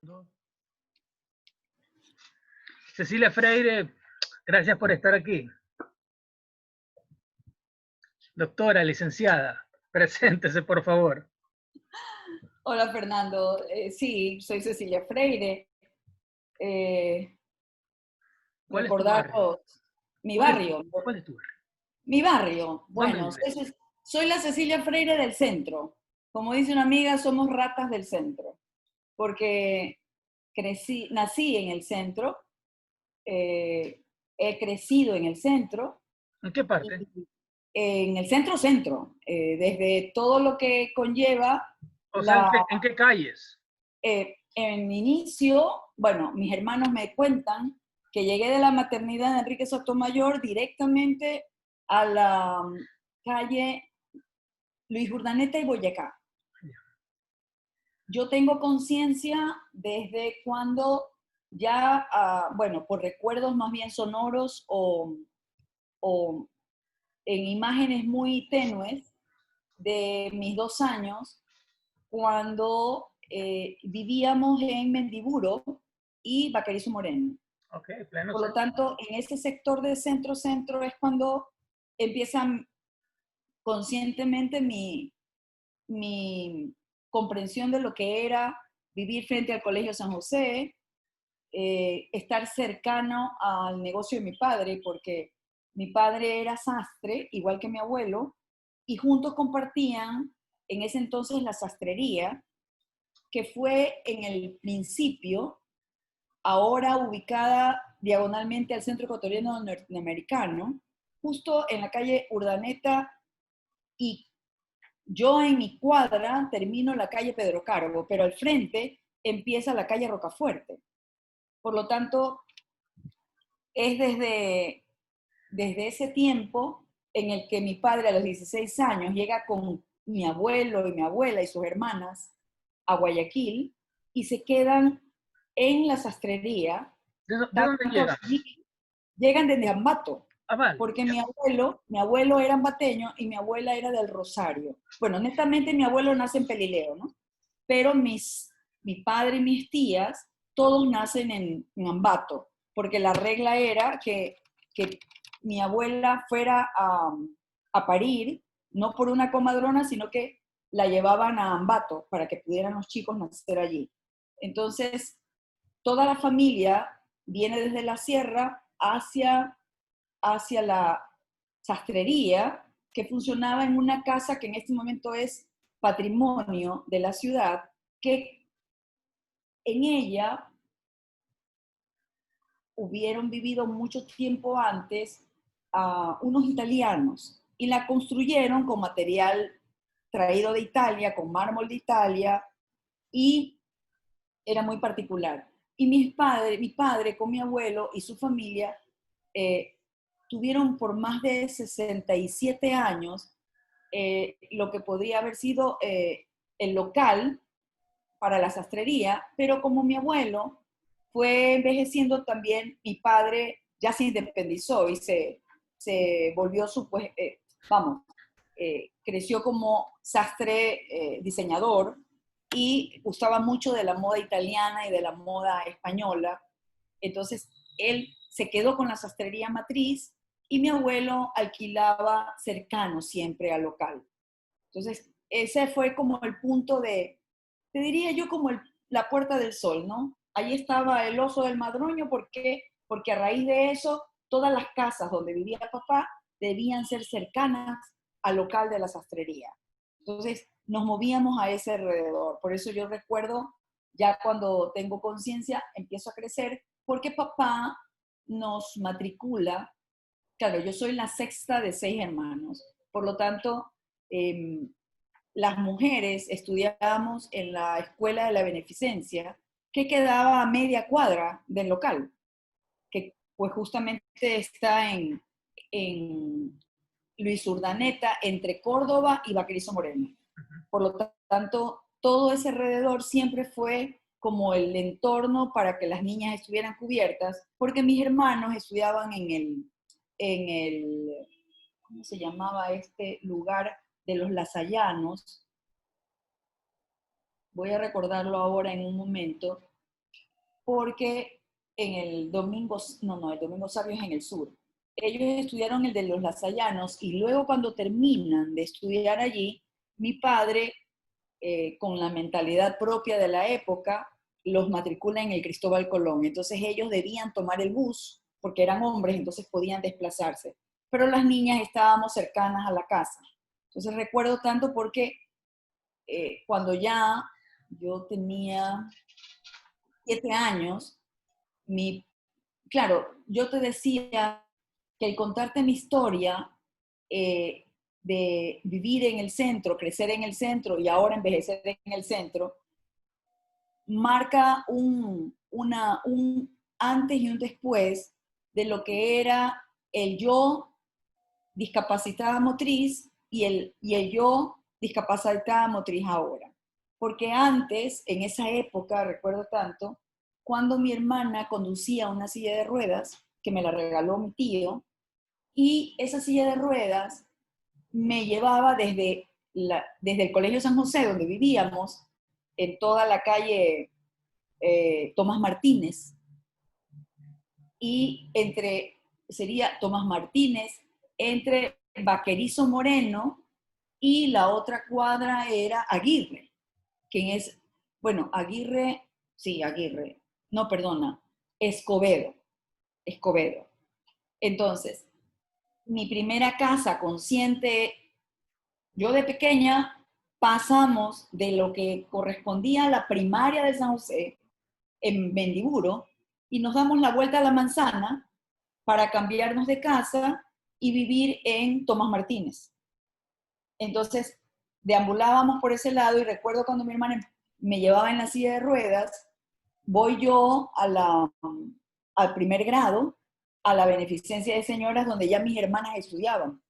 No. Cecilia Freire, gracias por estar aquí. Doctora, licenciada, preséntese, por favor. Hola Fernando, sí, soy Cecilia Freire. ¿Cuál es tu barrio? Recordaros mi ¿Cuál es, barrio. cuál es tu barrio? Mi barrio, ¿Dónde bueno, vives? soy la Cecilia Freire del centro. Como dice una amiga, somos ratas del centro, porque nací en el centro, eh, he crecido en el centro, ¿En qué y parte? en el centro, desde todo lo que conlleva O sea, la en qué calles? en mi inicio, bueno, mis hermanos me cuentan que llegué de la maternidad de Enrique Sotomayor directamente a la calle Luis Urdaneta y Boyacá. Yo tengo conciencia desde cuando ya, bueno, por recuerdos más bien sonoros o en imágenes muy tenues de mis 2 años, cuando vivíamos en Mendiburo y Baquerizo Moreno. Ok, pleno Por lo centro. tanto, en ese sector de centro-centro es cuando empieza conscientemente mi comprensión de lo que era vivir frente al Colegio San José, estar cercano al negocio de mi padre, porque mi padre era sastre, igual que mi abuelo, y juntos compartían en ese entonces la sastrería, que fue en el principio, ahora ubicada diagonalmente al Centro Ecuatoriano Norteamericano, justo en la calle Urdaneta, y yo en mi cuadra termino la calle Pedro Carbo, pero al frente empieza la calle Rocafuerte. Por lo tanto, es desde ese tiempo en el que mi padre a los 16 años llega con mi abuelo y mi abuela y sus hermanas a Guayaquil y se quedan en la sastrería, ¿De dónde tanto llegan? así, llegan desde Ambato, Ah, vale. porque mi abuelo era ambateño y mi abuela era del Rosario. Bueno, netamente mi abuelo nace en Pelileo, ¿no? Pero mi padre y mis tías, todos nacen en Ambato, porque la regla era que mi abuela fuera a parir, no por una comadrona, sino que la llevaban a Ambato para que pudieran los chicos nacer allí. Entonces, toda la familia viene desde la sierra hacia la sastrería, que funcionaba en una casa que en este momento es patrimonio de la ciudad, que en ella hubieron vivido mucho tiempo antes unos italianos y la construyeron con material traído de Italia, con mármol de Italia, y era muy particular. Y mi padre con mi abuelo y su familia eh, tuvieron por más de 67 años lo que podría haber sido el local para la sastrería, pero como mi abuelo fue envejeciendo también, mi padre ya se independizó y se volvió su, pues, creció como sastre diseñador y gustaba mucho de la moda italiana y de la moda española. Entonces, él se quedó con la sastrería matriz y mi abuelo alquilaba cercano siempre al local. Entonces, ese fue como el punto te diría yo como la Puerta del Sol, ¿no? Ahí estaba el oso del Madroño, ¿por qué? Porque a raíz de eso, todas las casas donde vivía papá debían ser cercanas al local de la sastrería. Entonces, nos movíamos a ese alrededor. Por eso yo recuerdo, ya cuando tengo conciencia, empiezo a crecer, porque papá nos matricula. Claro, yo soy la sexta de 6 hermanos, por lo tanto, eh, las mujeres estudiábamos en la Escuela de la Beneficencia, que quedaba a media cuadra del local, que pues justamente está en Luis Urdaneta, entre Córdoba y Baquerizo Moreno. Por lo tanto, todo ese alrededor siempre fue como el entorno para que las niñas estuvieran cubiertas, porque mis hermanos estudiaban en el ¿cómo se llamaba este lugar de los lasallanos? Voy a recordarlo ahora en un momento, porque en el Domingo, no, el Domingo Sabio es en el sur. Ellos estudiaron el de los Lasallanos y luego cuando terminan de estudiar allí, mi padre, con la mentalidad propia de la época, los matricula en el Cristóbal Colón. Entonces ellos debían tomar el bus, porque eran hombres, entonces podían desplazarse. Pero las niñas estábamos cercanas a la casa. Entonces recuerdo tanto porque cuando ya yo tenía 7 años, claro, yo te decía que el contarte mi historia de vivir en el centro, crecer en el centro y ahora envejecer en el centro, marca un antes y un después de lo que era el yo discapacitada motriz y el yo discapacitada motriz ahora. Porque antes, en esa época, recuerdo tanto, cuando mi hermana conducía una silla de ruedas, que me la regaló mi tío, y esa silla de ruedas me llevaba desde el Colegio San José, donde vivíamos, en toda la calle Tomás Martínez, y sería Tomás Martínez, entre Vaquerizo Moreno y la otra cuadra era Aguirre, quien es, bueno, Aguirre, sí, Aguirre, no, perdona, Escobedo. Entonces, mi primera casa consciente, yo de pequeña pasamos de lo que correspondía a la primaria de San José en Mendiburo y nos damos la vuelta a la manzana para cambiarnos de casa y vivir en Tomás Martínez. Entonces, deambulábamos por ese lado y recuerdo cuando mi hermana me llevaba en la silla de ruedas, voy yo al primer grado, a la beneficencia de señoras donde ya mis hermanas estudiaban,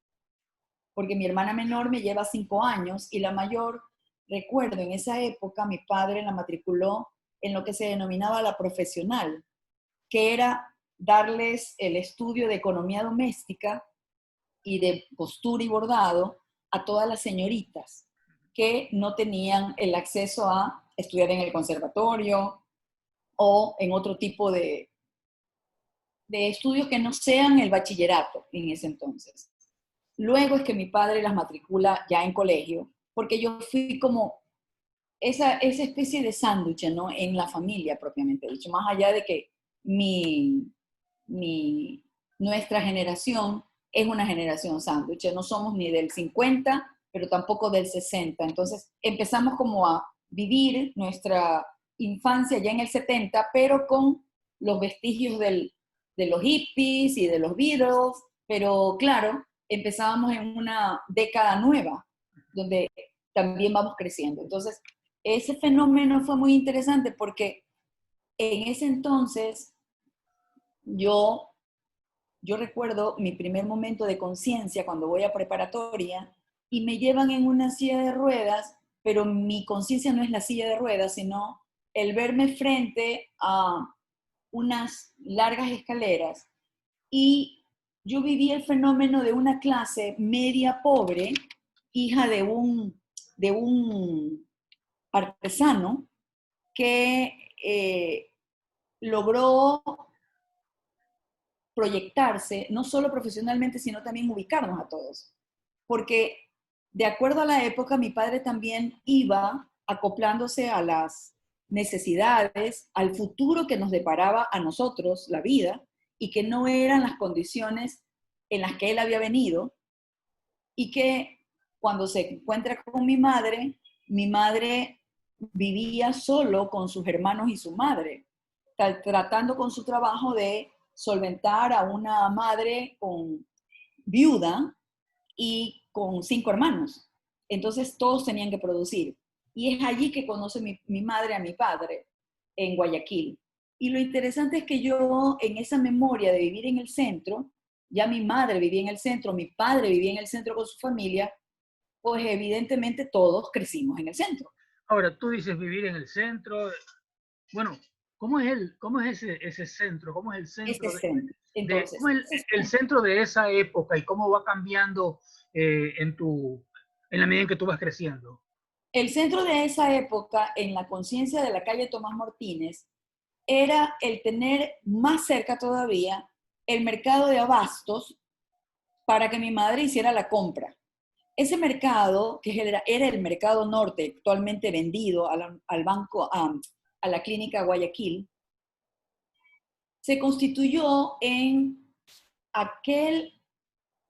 porque mi hermana menor me lleva 5 años y la mayor, recuerdo en esa época, mi padre la matriculó en lo que se denominaba la profesional, que era darles el estudio de economía doméstica y de costura y bordado a todas las señoritas que no tenían el acceso a estudiar en el conservatorio o en otro tipo de estudios que no sean el bachillerato en ese entonces. Luego es que mi padre las matricula ya en colegio, porque yo fui como esa especie de sándwich, ¿no? En la familia propiamente dicho, más allá de que mi, mi, nuestra generación es una generación sándwich, no somos ni del 50, pero tampoco del 60. Entonces empezamos como a vivir nuestra infancia ya en el 70, pero con los vestigios de los hippies y de los Beatles, pero claro, empezábamos en una década nueva, donde también vamos creciendo. Entonces, ese fenómeno fue muy interesante porque en ese entonces yo recuerdo mi primer momento de conciencia cuando voy a preparatoria y me llevan en una silla de ruedas, pero mi conciencia no es la silla de ruedas, sino el verme frente a unas largas escaleras. Y yo viví el fenómeno de una clase media pobre, hija de un artesano que logró proyectarse, no solo profesionalmente, sino también ubicarnos a todos. Porque de acuerdo a la época, mi padre también iba acoplándose a las necesidades, al futuro que nos deparaba a nosotros, la vida, y que no eran las condiciones en las que él había venido, y que cuando se encuentra con mi madre vivía solo con sus hermanos y su madre, tratando con su trabajo de solventar a una madre viuda y con 5 hermanos. Entonces todos tenían que producir. Y es allí que conoce mi madre a mi padre, en Guayaquil. Y lo interesante es que yo, en esa memoria de vivir en el centro, ya mi madre vivía en el centro, mi padre vivía en el centro con su familia, pues evidentemente todos crecimos en el centro. Ahora, tú dices vivir en el centro. Bueno, cómo es ese centro? ¿Cómo es el Este centro centro. cómo Entonces, es ese el centro, centro de esa época y cómo va cambiando en la medida en que tú vas creciendo? el centro de esa época, en la conciencia de la calle Tomás Martínez, era el tener más cerca todavía el mercado de abastos para que mi madre hiciera la compra. Ese mercado, que era el mercado norte, actualmente vendido al banco, a la clínica Guayaquil, se constituyó en aquel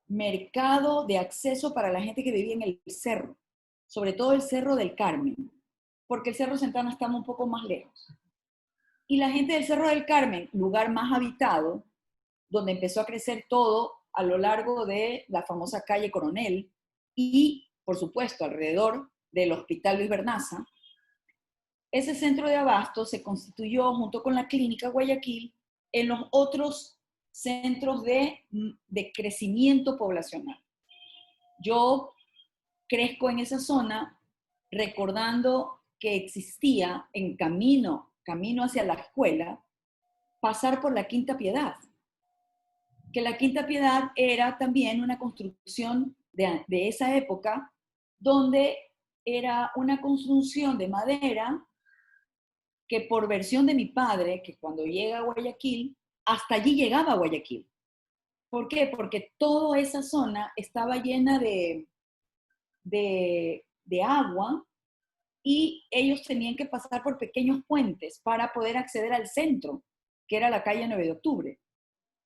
mercado de acceso para la gente que vivía en el cerro, sobre todo el Cerro del Carmen, porque el Cerro Santana estaba un poco más lejos. Y la gente del Cerro del Carmen, lugar más habitado, donde empezó a crecer todo a lo largo de la famosa calle Coronel y, por supuesto, alrededor del Hospital Luis Bernaza, ese centro de abasto se constituyó junto con la clínica Guayaquil en los otros centros de crecimiento poblacional. Yo crezco en esa zona recordando que existía en camino hacia la escuela, pasar por la Quinta Piedad, que la Quinta Piedad era también una construcción de esa época, donde era una construcción de madera que por versión de mi padre, que cuando llega a Guayaquil, hasta allí llegaba a Guayaquil. ¿Por qué? Porque toda esa zona estaba llena de agua y ellos tenían que pasar por pequeños puentes para poder acceder al centro, que era la calle 9 de octubre.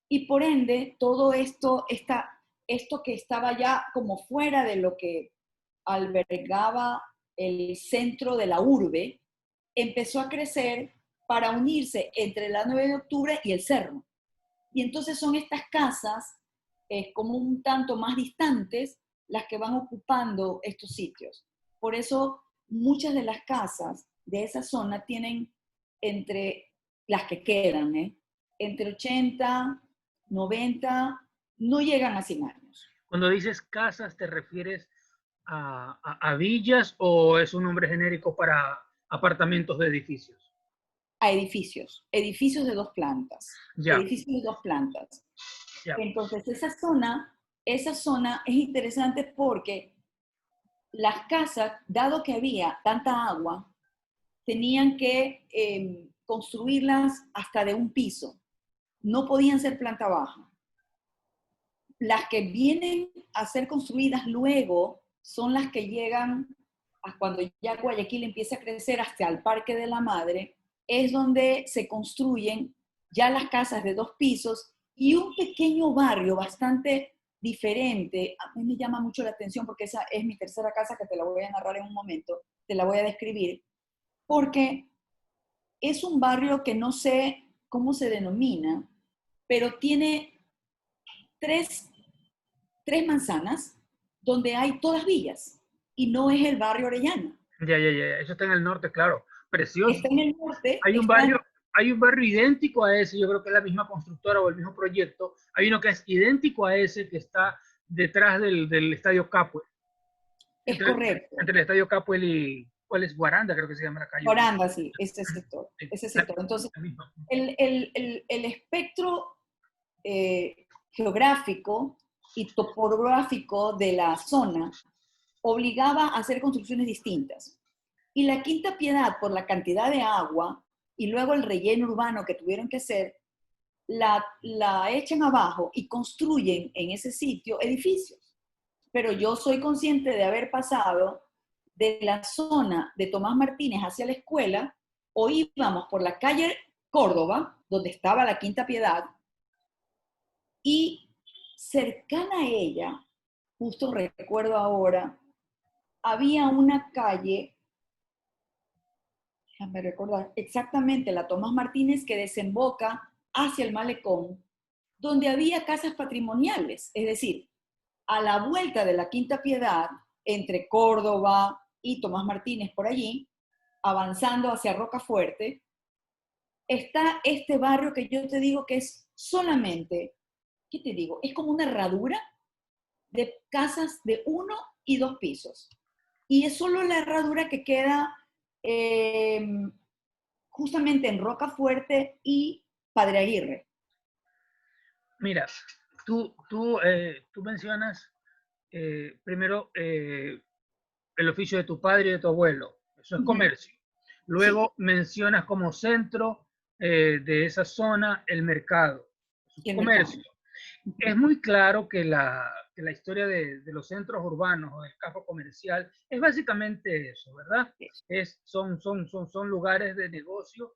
Y por ende, todo esto que estaba ya como fuera de lo que albergaba el centro de la urbe, empezó a crecer para unirse entre la 9 de octubre y el cerro. Y entonces son estas casas como un tanto más distantes las que van ocupando estos sitios. Por eso muchas de las casas de esa zona tienen entre las que quedan, entre 80, 90, no llegan a 100 años. Cuando dices casas, ¿te refieres a villas o es un nombre genérico para apartamentos de edificios? A edificios de 2 plantas, Ya, edificios de 2 plantas. ya. Entonces esa zona es interesante porque las casas, dado que había tanta agua, tenían que construirlas hasta de un piso. No podían ser planta baja. Las que vienen a ser construidas luego son las que llegan a cuando ya Guayaquil empieza a crecer hasta el Parque de la Madre, es donde se construyen ya las casas de 2 pisos y un pequeño barrio bastante diferente. A mí me llama mucho la atención porque esa es mi tercera casa que te la voy a narrar en un momento, te la voy a describir, porque es un barrio que no sé cómo se denomina, pero tiene tres manzanas donde hay todas villas y no es el barrio Orellana. Ya, ya, ya. Eso está en el norte, claro. Precioso. Está en el norte, Hay un está barrio, hay un barrio idéntico a ese, yo creo que es la misma constructora o el mismo proyecto. Hay uno que es idéntico a ese que está detrás del Estadio Capuel. es Entre, correcto. entre el Estadio Capuel y, ¿cuál es? Guaranda, creo que se llama la calle. Oranda, sí, ese sector, Sí, ese sector. Entonces, la misma. el espectro geográfico y topográfico de la zona obligaba a hacer construcciones distintas. Y la Quinta Piedad, por la cantidad de agua y luego el relleno urbano que tuvieron que hacer, la echan abajo y construyen en ese sitio edificios. Pero yo soy consciente de haber pasado de la zona de Tomás Martínez hacia la escuela, o íbamos por la calle Córdoba, donde estaba la Quinta Piedad, y cercana a ella, justo recuerdo ahora, había una calle, déjame recordar, exactamente la Tomás Martínez que desemboca hacia el malecón, donde había casas patrimoniales, es decir, a la vuelta de la Quinta Piedad, entre Córdoba y Tomás Martínez por allí, avanzando hacia Rocafuerte, está este barrio que yo te digo que es solamente, ¿qué te digo? Es como una herradura de casas de 1 y 2 pisos. Y es solo la herradura que queda justamente en Rocafuerte y Padre Aguirre. Mira, tú mencionas primero el oficio de tu padre y de tu abuelo. Eso es Uh -huh. comercio. Luego Sí. mencionas como centro de esa zona el mercado, su Y el mercado. comercio. Es muy claro que la historia de los centros urbanos o del campo comercial es básicamente eso, ¿verdad? Son lugares de negocio.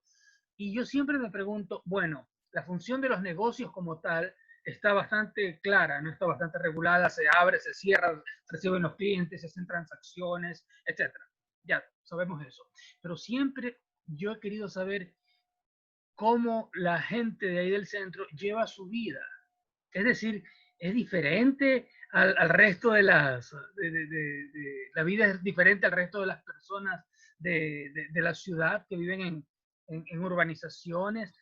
Y yo siempre me pregunto, bueno, la función de los negocios como tal está bastante clara, no está bastante regulada, se abre, se cierra, reciben los clientes, se hacen transacciones, etcétera. Ya sabemos eso. Pero siempre yo he querido saber cómo la gente de ahí del centro lleva su vida. Es decir, es diferente al resto de las, la vida es diferente al resto de las personas de la ciudad que viven en urbanizaciones.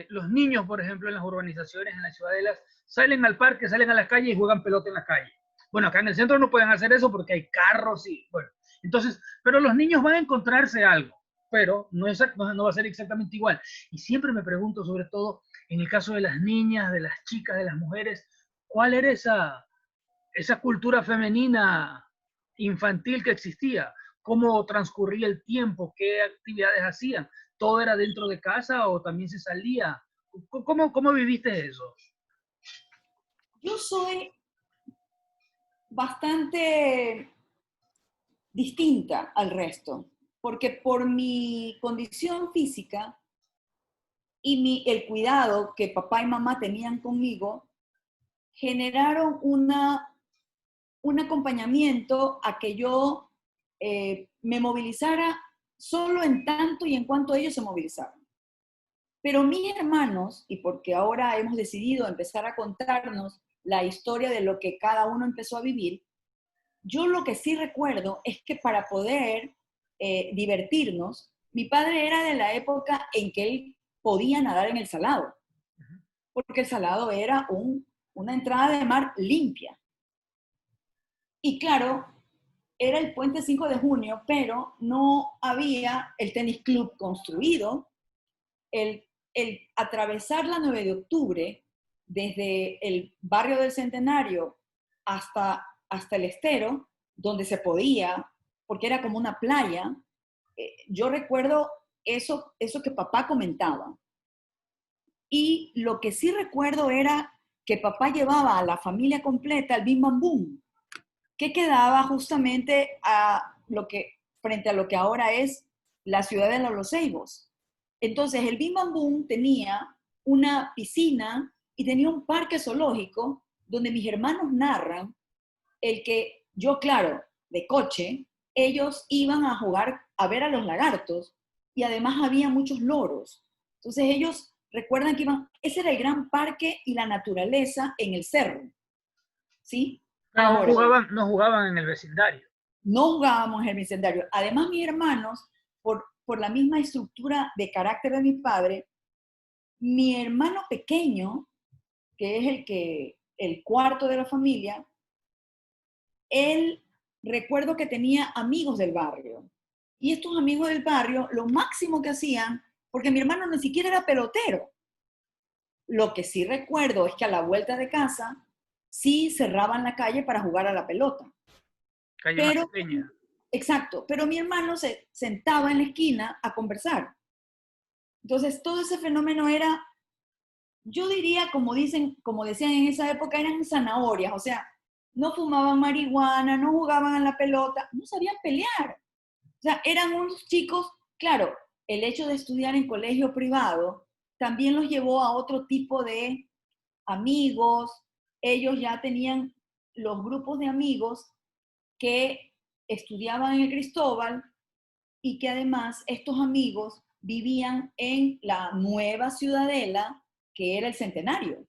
Los niños, por ejemplo, en las urbanizaciones, en las ciudadelas, salen al parque, salen a la calle y juegan pelota en la calle. Bueno, acá en el centro no pueden hacer eso porque hay carros y, bueno, entonces, pero los niños van a encontrarse algo, pero no va a ser exactamente igual. Y siempre me pregunto, sobre todo, en el caso de las niñas, de las chicas, de las mujeres, ¿cuál era esa cultura femenina infantil que existía? ¿Cómo transcurría el tiempo? ¿Qué actividades hacían? ¿Todo era dentro de casa o también se salía? ¿Cómo viviste eso? Yo soy bastante distinta al resto, porque por mi condición física y el cuidado que papá y mamá tenían conmigo, generaron un acompañamiento a que yo me movilizara solo en tanto y en cuanto ellos se movilizaban. Pero mis hermanos, y porque ahora hemos decidido empezar a contarnos la historia de lo que cada uno empezó a vivir, yo lo que sí recuerdo es que para poder divertirnos, mi padre era de la época en que él podía nadar en el Salado, porque el Salado era una entrada de mar limpia. Y claro, era el puente 5 de junio, pero no había el tenis club construido. El atravesar la 9 de octubre desde el barrio del Centenario hasta el Estero, donde se podía, porque era como una playa, yo recuerdo eso que papá comentaba. Y lo que sí recuerdo era que papá llevaba a la familia completa al Bim Bam Boom, que quedaba justamente frente a lo que ahora es la ciudad de Los Ceibos. Entonces, el Bim Bam Boom tenía una piscina y tenía un parque zoológico donde mis hermanos narran el que yo, claro, de coche, ellos iban a jugar a ver a los lagartos y además había muchos loros. Entonces ellos recuerdan que ese era el gran parque y la naturaleza en el cerro, ¿sí? Pero Ahora, no jugaban en el vecindario. no jugábamos en el vecindario. Además, mis hermanos, por la misma estructura de carácter de mi padre, mi hermano pequeño, que es el cuarto de la familia, él recuerdo que tenía amigos del barrio. Y estos amigos del barrio, lo máximo que hacían, porque mi hermano ni siquiera era pelotero. Lo que sí recuerdo es que a la vuelta de casa, sí cerraban la calle para jugar a la pelota. Calle más Pero, pequeña. exacto, pero mi hermano se sentaba en la esquina a conversar. Entonces, todo ese fenómeno era, yo diría, como decían en esa época, eran zanahorias, o sea, no fumaban marihuana, no jugaban a la pelota, no sabían pelear. O sea, eran unos chicos, claro, el hecho de estudiar en colegio privado también los llevó a otro tipo de amigos. Ellos ya tenían los grupos de amigos que estudiaban en el Cristóbal y que además estos amigos vivían en la nueva ciudadela que era el Centenario.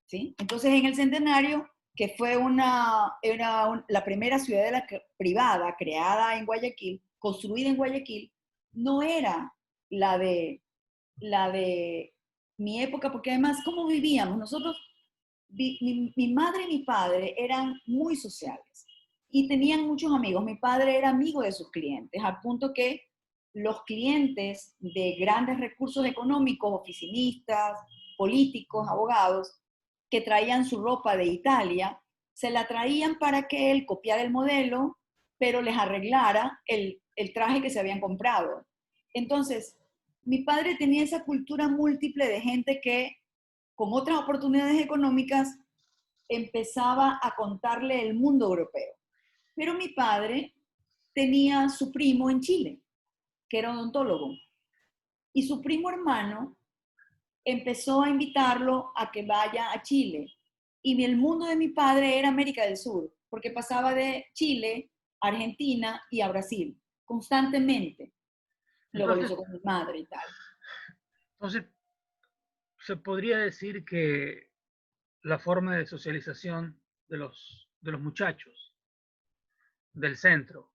¿Sí? Entonces, en el Centenario, que fue la primera ciudadela privada creada en Guayaquil, construida en Guayaquil, no era la de, la de mi época, porque además, ¿cómo vivíamos? Nosotros, mi madre y mi padre eran muy sociales y tenían muchos amigos. Mi padre era amigo de sus clientes, al punto que los clientes de grandes recursos económicos, oficinistas, políticos, abogados, que traían su ropa de Italia, se la traían para que él copiara el modelo, pero les arreglara el traje que se habían comprado. Entonces, mi padre tenía esa cultura múltiple de gente que con otras oportunidades económicas empezaba a contarle el mundo europeo. Pero mi padre tenía su primo en Chile, que era odontólogo, y su primo hermano empezó a invitarlo a que vaya a Chile. Y el mundo de mi padre era América del Sur, porque pasaba de Chile a Argentina y a Brasil constantemente. Luego lo Entonces, hizo con mi madre y tal. entonces, se podría decir que la forma de socialización de los muchachos del centro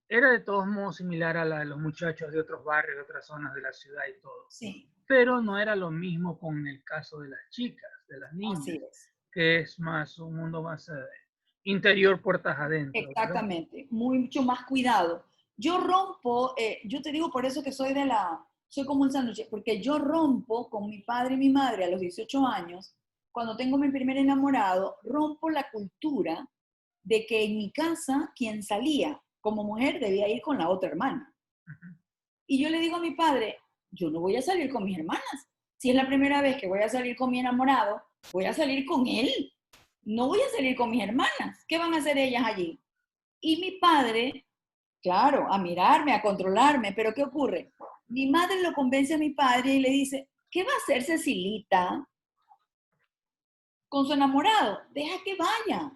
era de todos modos similar a la de los muchachos de otros barrios, de otras zonas de la ciudad y todo. Sí, Pero no era lo mismo con el caso de las chicas, de las así niñas, es. que es más un mundo más interior, puertas adentro, ¿verdad? Exactamente, mucho más cuidado. Yo rompo, yo te digo por eso que soy como un sándwich, porque yo rompo con mi padre y mi madre a los 18 años, cuando tengo mi primer enamorado, rompo la cultura de que en mi casa quien salía como mujer debía ir con la otra hermana. Ujú. Y yo le digo a mi padre, yo no voy a salir con mis hermanas. Si es la primera vez que voy a salir con mi enamorado, voy a salir con él. No voy a salir con mis hermanas. ¿Qué van a hacer ellas allí? Y mi padre, claro, a mirarme, a controlarme, pero ¿qué ocurre? Mi madre lo convence a mi padre y le dice, ¿qué va a hacer Cecilita con su enamorado? Deja que vaya.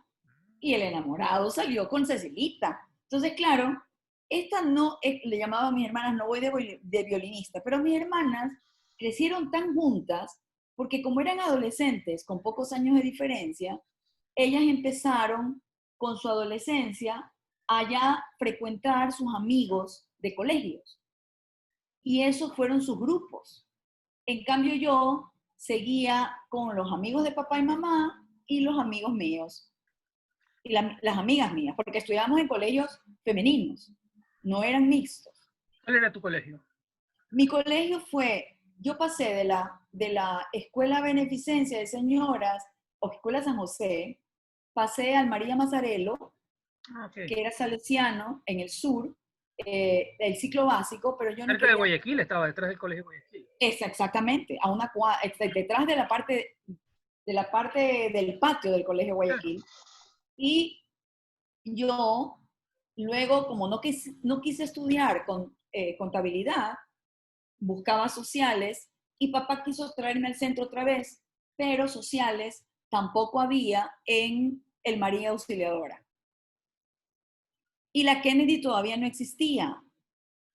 Y el enamorado salió con Cecilita. Entonces, claro, esta no, le llamaba a mis hermanas, no voy de violinista, pero mis hermanas crecieron tan juntas porque como eran adolescentes con pocos años de diferencia, ellas empezaron con su adolescencia a ya frecuentar sus amigos de colegios. Y esos fueron sus grupos. En cambio, yo seguía con los amigos de papá y mamá y los amigos míos y las amigas mías, porque estudiábamos en colegios femeninos, no eran mixtos. ¿Cuál era tu colegio? Mi colegio fue, yo pasé de la Escuela Beneficencia de Señoras, o Escuela San José, pasé al María Mazzarello, Ah, ok. que era salesiano en el sur, el ciclo básico, pero yo no Cerca de quería, Guayaquil, estaba detrás del colegio de Guayaquil. esa exactamente, detrás de la parte del patio del Colegio Ah, Guayaquil. Y yo, luego, como no quise estudiar contabilidad, buscaba sociales y papá quiso traerme al centro otra vez, pero sociales tampoco había en el María Auxiliadora. Y la Kennedy todavía no existía.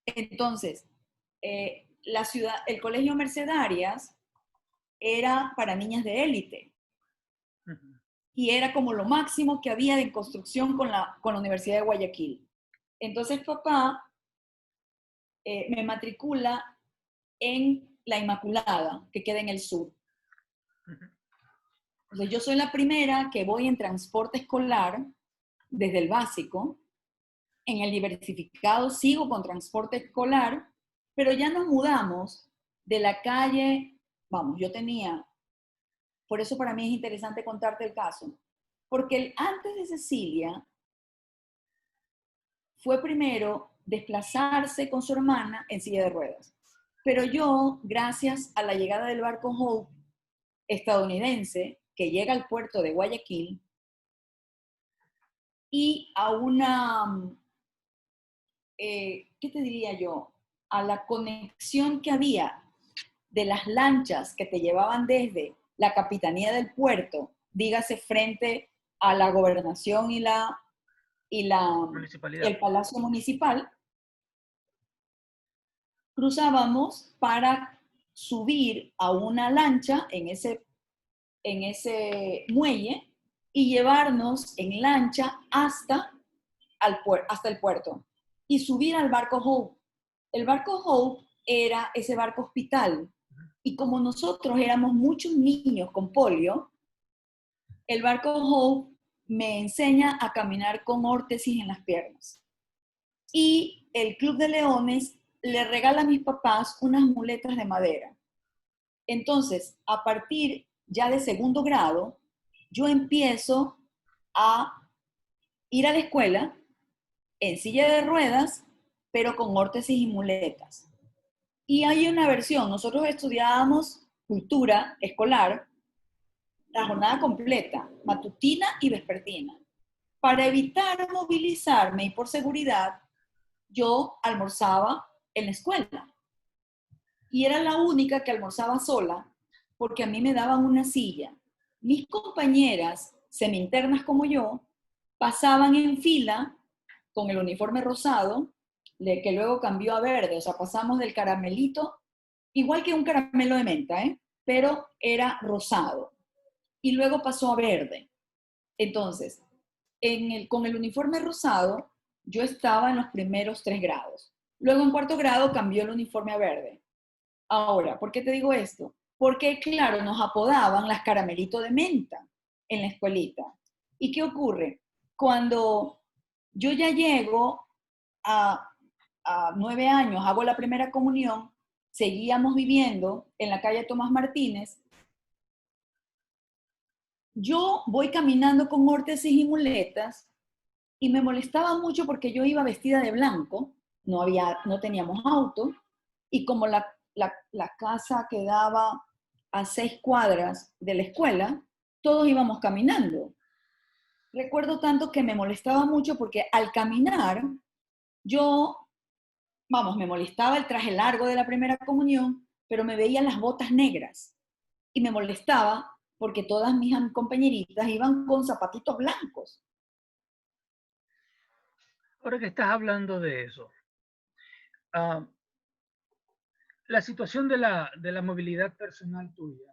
Entonces, el colegio Mercedarias era para niñas de élite ujú. y era como lo máximo que había de construcción con la Universidad de Guayaquil. Entonces papá me matricula en La Inmaculada, que queda en el sur. Ujú. Entonces yo soy la primera que voy en transporte escolar desde el básico. En el diversificado sigo con transporte escolar, pero ya nos mudamos de la calle, vamos, yo tenía, por eso para mí es interesante contarte el caso, porque antes de Cecilia fue primero desplazarse con su hermana en silla de ruedas. Pero yo, gracias a la llegada del barco Hope estadounidense, que llega al puerto de Guayaquil, y a ¿qué te diría yo? A la conexión que había de las lanchas que te llevaban desde la capitanía del puerto, dígase frente a la gobernación y Municipalidad. el palacio municipal, cruzábamos para subir a una lancha en ese muelle y llevarnos en lancha hasta el puerto y subir al barco Hope. El barco Hope era ese barco hospital y como nosotros éramos muchos niños con polio, el barco Hope me enseña a caminar con órtesis en las piernas. Y el Club de Leones le regala a mis papás unas muletas de madera. Entonces, a partir ya de segundo grado, yo empiezo a ir a la escuela en silla de ruedas, pero con órtesis y muletas. Y hay una versión, nosotros estudiábamos cultura escolar, la jornada completa, matutina y vespertina. Para evitar movilizarme y por seguridad, yo almorzaba en la escuela. Y era la única que almorzaba sola porque a mí me daban una silla. Mis compañeras, semi-internas como yo, pasaban en fila con el uniforme rosado, que luego cambió a verde, o sea, pasamos del caramelito, igual que un caramelo de menta, pero era rosado. Y luego pasó a verde. Entonces, con el uniforme rosado, yo estaba en los primeros 3 grados. Luego en 4º grado cambió el uniforme a verde. Ahora, ¿por qué te digo esto? Porque, claro, nos apodaban las caramelitos de menta en la escuelita. ¿Y qué ocurre? Cuando yo ya llego a 9 años, hago la primera comunión, seguíamos viviendo en la calle Tomás Martínez, yo voy caminando con órtesis y muletas y me molestaba mucho porque yo iba vestida de blanco, no teníamos auto, y como la casa quedaba a 6 cuadras de la escuela, todos íbamos caminando. Recuerdo tanto que me molestaba mucho porque al caminar, me molestaba el traje largo de la primera comunión, pero me veían las botas negras y me molestaba porque todas mis compañeritas iban con zapatitos blancos. Ahora que estás hablando de eso, la situación de la movilidad personal tuya,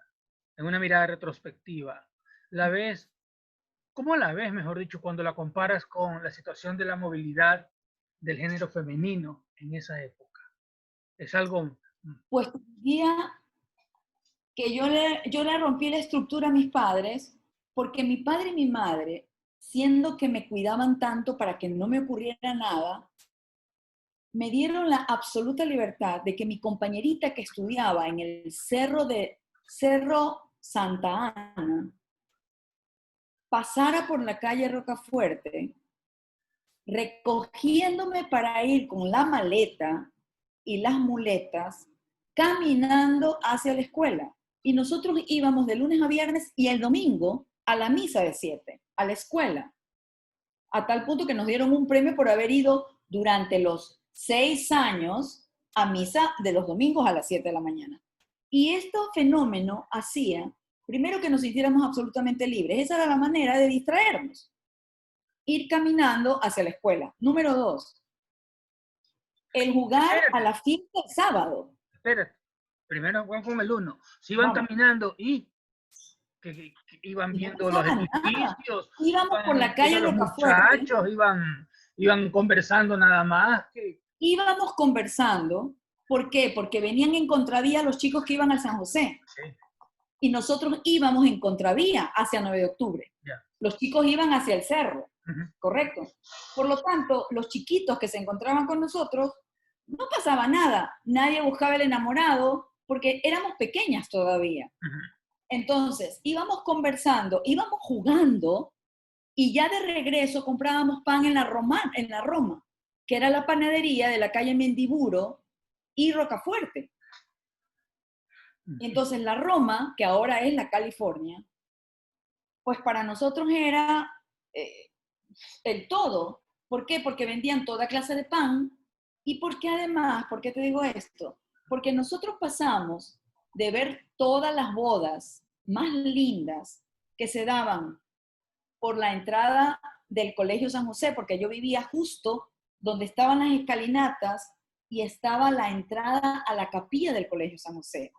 en una mirada retrospectiva, ¿cómo la ves, mejor dicho, cuando la comparas con la situación de la movilidad del género femenino en esa época? Es algo... Pues diría que yo le rompí la estructura a mis padres porque mi padre y mi madre, siendo que me cuidaban tanto para que no me ocurriera nada, me dieron la absoluta libertad de que mi compañerita que estudiaba en el Cerro Santa Ana pasara por la calle Rocafuerte recogiéndome para ir con la maleta y las muletas caminando hacia la escuela. Y nosotros íbamos de lunes a viernes y el domingo a la misa de 7, a la escuela. A tal punto que nos dieron un premio por haber ido durante los 6 años a misa de los domingos a las 7 de la mañana. Y este fenómeno hacía, primero, que nos sintiéramos absolutamente libres. Esa era la manera de distraernos. Ir caminando hacia la escuela. Número 2, el jugar a la finca el sábado. Espera, primero Juan con el 1. Si iban Vamos. caminando y que iban Y no viendo los pasaba nada. edificios, Íbamos por la calle los Rocafuerte. muchachos, iban conversando nada más. Íbamos conversando. ¿Por qué? Porque venían en contravía los chicos que iban al San José. Sí. Y nosotros íbamos en contravía hacia 9 de octubre. Yeah. Los chicos iban hacia el cerro, ¿correcto? Por lo tanto, los chiquitos que se encontraban con nosotros, no pasaba nada. Nadie buscaba el enamorado porque éramos pequeñas todavía. Entonces, íbamos conversando, íbamos jugando y ya de regreso comprábamos pan en la Roma, que era la panadería de la calle Mendiburo y Rocafuerte. Entonces, la Roma, que ahora es la California, pues para nosotros era el todo. ¿Por qué? Porque vendían toda clase de pan y porque además, ¿por qué te digo esto? Porque nosotros pasamos de ver todas las bodas más lindas que se daban por la entrada del Colegio San José, porque yo vivía justo donde estaban las escalinatas y estaba la entrada a la capilla del Colegio San José,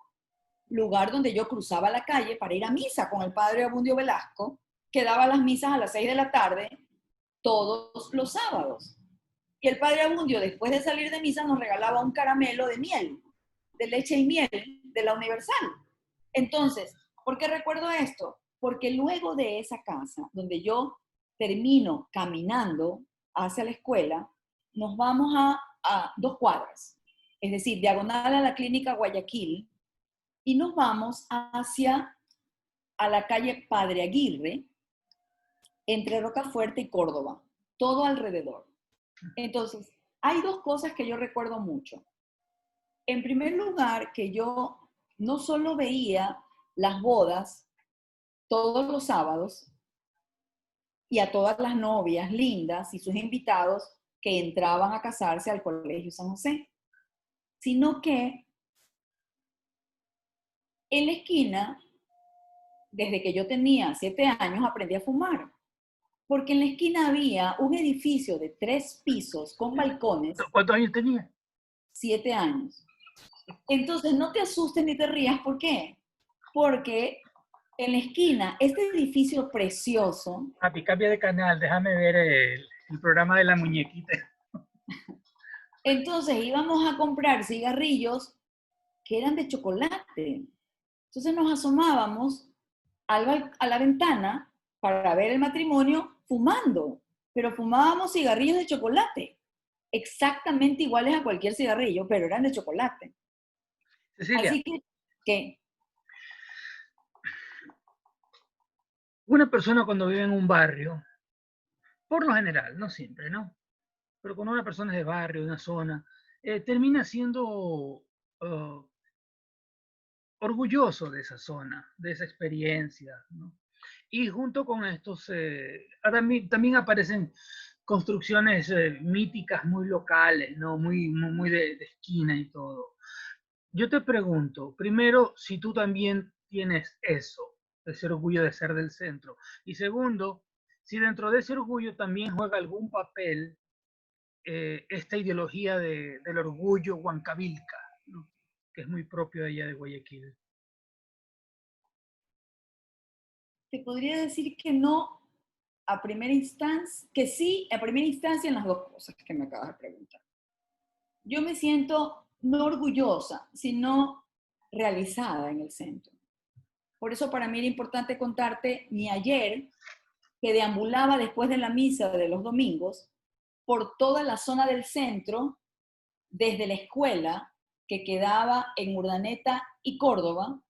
lugar donde yo cruzaba la calle para ir a misa con el padre Abundio Velasco, que daba las misas a las 6 de la tarde todos los sábados. Y el padre Abundio, después de salir de misa, nos regalaba un caramelo de miel, de leche y miel, de la Universal. Entonces, ¿por qué recuerdo esto? Porque luego de esa casa, donde yo termino caminando hacia la escuela, nos vamos a 2 cuadras, es decir, diagonal a la clínica Guayaquil, y nos vamos hacia a la calle Padre Aguirre, entre Rocafuerte y Córdoba, todo alrededor. Entonces, hay 2 cosas que yo recuerdo mucho. En primer lugar, que yo no solo veía las bodas todos los sábados y a todas las novias lindas y sus invitados que entraban a casarse al Colegio San José, sino que en la esquina, desde que yo tenía 7 años, aprendí a fumar. Porque en la esquina había un edificio de 3 pisos con balcones, ¿Cuántos años tenía? 7 años. Entonces, no te asustes ni te rías, ¿por qué? Porque en la esquina, este edificio precioso, Papi, cambia de canal, déjame ver el programa de la muñequita. entonces íbamos a comprar cigarrillos que eran de chocolate. Entonces nos asomábamos a la ventana para ver el matrimonio fumando, pero fumábamos cigarrillos de chocolate, exactamente iguales a cualquier cigarrillo, pero eran de chocolate. Cecilia, Así que una persona cuando vive en un barrio, por lo general, no siempre, ¿no? Pero cuando una persona es de barrio, de una zona, termina siendo orgulloso de esa zona, de esa experiencia, ¿no? Y junto con estos, también aparecen construcciones míticas muy locales, ¿no? Muy de esquina y todo. Yo te pregunto, primero, si tú también tienes eso, ese orgullo de ser del centro. Y segundo, si dentro de ese orgullo también juega algún papel esta ideología del orgullo huancabilca, ¿no? Que es muy propio de allá de Guayaquil. te podría decir que no a primera instancia, que sí a primera instancia en las dos cosas que me acabas de preguntar. Yo me siento no orgullosa, sino realizada en el centro. Por eso para mí era importante contarte mi ayer, que deambulaba después de la misa de los domingos por toda la zona del centro, desde la escuela que quedaba en Urdaneta y Córdoba,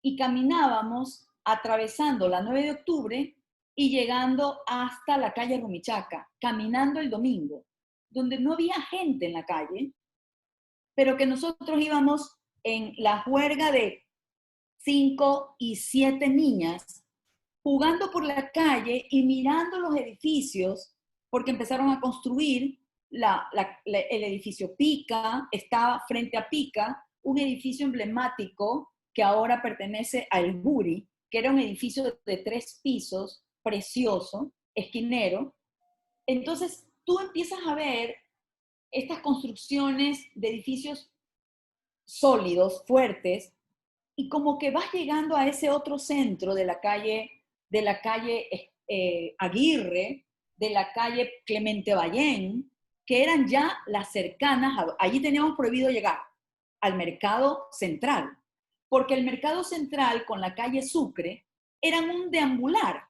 y caminábamos atravesando la 9 de octubre y llegando hasta la calle Rumichaca, caminando el domingo, donde no había gente en la calle, pero que nosotros íbamos en la juerga de 5 y 7 niñas jugando por la calle y mirando los edificios, porque empezaron a construir el edificio Pica, estaba frente a Pica, un edificio emblemático que ahora pertenece al Buri, que era un edificio de 3 pisos, precioso, esquinero. Entonces tú empiezas a ver estas construcciones de edificios sólidos, fuertes, y como que vas llegando a ese otro centro de la calle Aguirre, de la calle Clemente Ballén, que eran ya las cercanas, allí teníamos prohibido llegar, al mercado central, porque el mercado central con la calle Sucre eran un deambular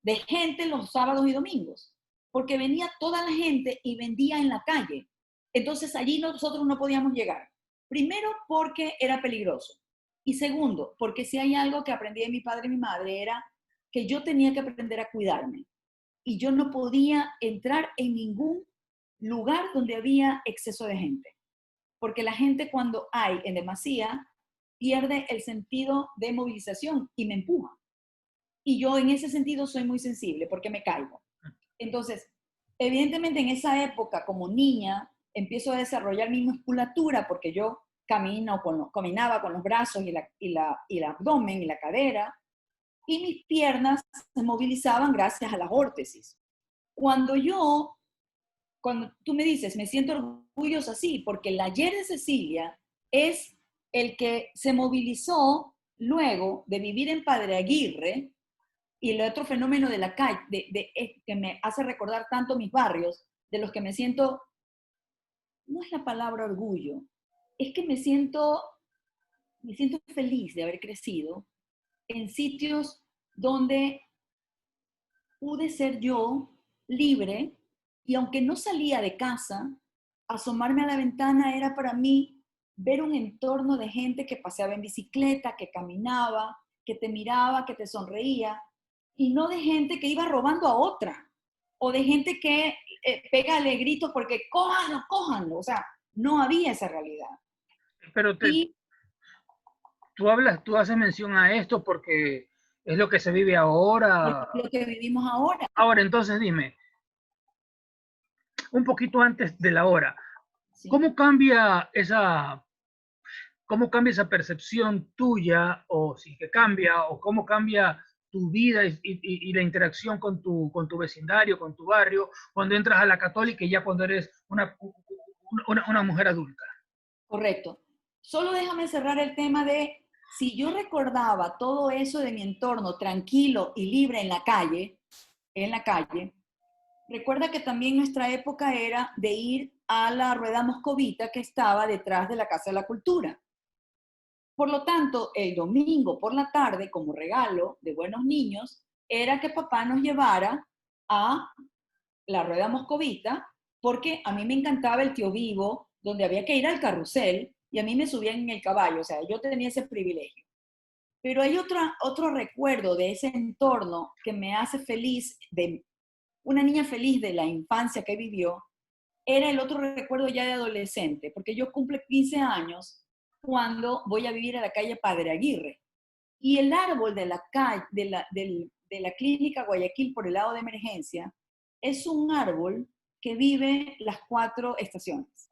de gente los sábados y domingos, porque venía toda la gente y vendía en la calle. Entonces allí nosotros no podíamos llegar. Primero porque era peligroso. Y segundo, porque si hay algo que aprendí de mi padre y mi madre era que yo tenía que aprender a cuidarme. Y yo no podía entrar en ningún lugar donde había exceso de gente. Porque la gente cuando hay en demasía pierde el sentido de movilización y me empuja. Y yo en ese sentido soy muy sensible porque me caigo. Entonces, evidentemente en esa época como niña empiezo a desarrollar mi musculatura porque yo caminaba con los brazos y el abdomen y la cadera y mis piernas se movilizaban gracias a las órtesis. Cuando tú me dices, me siento orgullosa, sí, porque el ayer de Cecilia es el que se movilizó luego de vivir en Padre Aguirre. Y el otro fenómeno de la calle, que me hace recordar tanto mis barrios, de los que me siento, no es la palabra orgullo, es que me siento feliz de haber crecido en sitios donde pude ser yo libre y aunque no salía de casa, asomarme a la ventana era para mí ver un entorno de gente que paseaba en bicicleta, que caminaba, que te miraba, que te sonreía, y no de gente que iba robando a otra, o de gente que pégale gritos porque cójanlo, cójanlo. O sea, no había esa realidad. pero Y tú haces mención a esto porque es lo que se vive ahora. lo que vivimos ahora. Ahora, entonces dime, un poquito antes de la hora, ¿Sí? ¿cómo cambia esa, cómo cambia esa percepción tuya, o si que cambia, o cómo cambia tu vida y la interacción con tu vecindario, con tu barrio, cuando entras a la católica y ya cuando eres una mujer adulta? Correcto. Solo déjame cerrar el tema de si yo recordaba todo eso de mi entorno tranquilo y libre en la calle, recuerda que también nuestra época era de ir a la rueda moscovita que estaba detrás de la Casa de la Cultura. Por lo tanto, el domingo por la tarde, como regalo de buenos niños, era que papá nos llevara a la rueda moscovita, porque a mí me encantaba el tío vivo, donde había que ir al carrusel y a mí me subían en el caballo, o sea, yo tenía ese privilegio. Pero hay otro recuerdo de ese entorno que me hace feliz, de una niña feliz de la infancia que vivió, era el otro recuerdo ya de adolescente, porque yo cumple 15 años cuando voy a vivir a la calle Padre Aguirre. Y el árbol de la, calle, de la clínica Guayaquil por el lado de emergencia es un árbol que vive las 4 estaciones.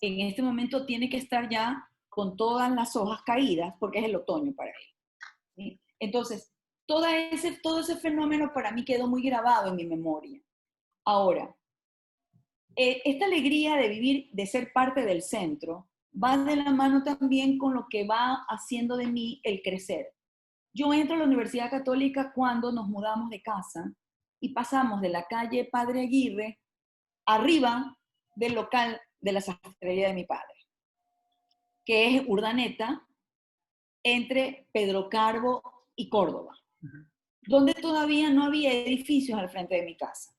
En este momento tiene que estar ya con todas las hojas caídas porque es el otoño para él. ¿Sí? Entonces, todo ese fenómeno para mí quedó muy grabado en mi memoria. Ahora, esta alegría de vivir, de ser parte del centro, va de la mano también con lo que va haciendo de mí el crecer. Yo entro a la Universidad Católica cuando nos mudamos de casa y pasamos de la calle Padre Aguirre arriba del local de la sastrería de mi padre, que es Urdaneta, entre Pedro Carbo y Córdoba, donde todavía no había edificios al frente de mi casa.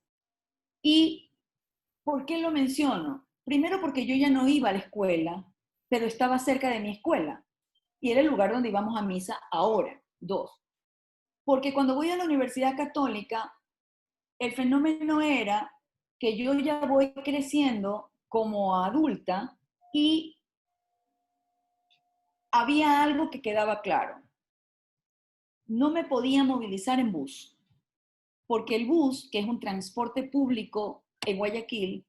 ¿Y por qué lo menciono? Primero porque yo ya no iba a la escuela, pero estaba cerca de mi escuela y era el lugar donde íbamos a misa ahora. 2, porque cuando voy a la Universidad Católica, el fenómeno era que yo ya voy creciendo como adulta y había algo que quedaba claro. No me podía movilizar en bus, porque el bus, que es un transporte público en Guayaquil,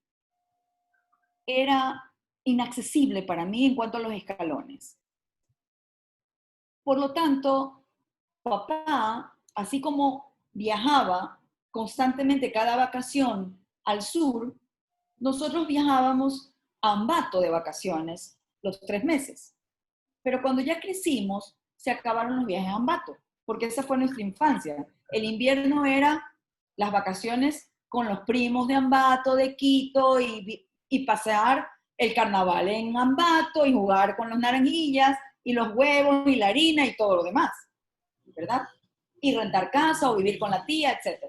era inaccesible para mí en cuanto a los escalones. Por lo tanto, papá, así como viajaba constantemente cada vacación al sur, nosotros viajábamos a Ambato de vacaciones los 3 meses. Pero cuando ya crecimos, se acabaron los viajes a Ambato, porque esa fue nuestra infancia. El invierno era las vacaciones con los primos de Ambato, de Quito, y pasear el carnaval en Ambato y jugar con los naranjillas y los huevos y la harina y todo lo demás, ¿verdad? Y rentar casa o vivir con la tía, etc.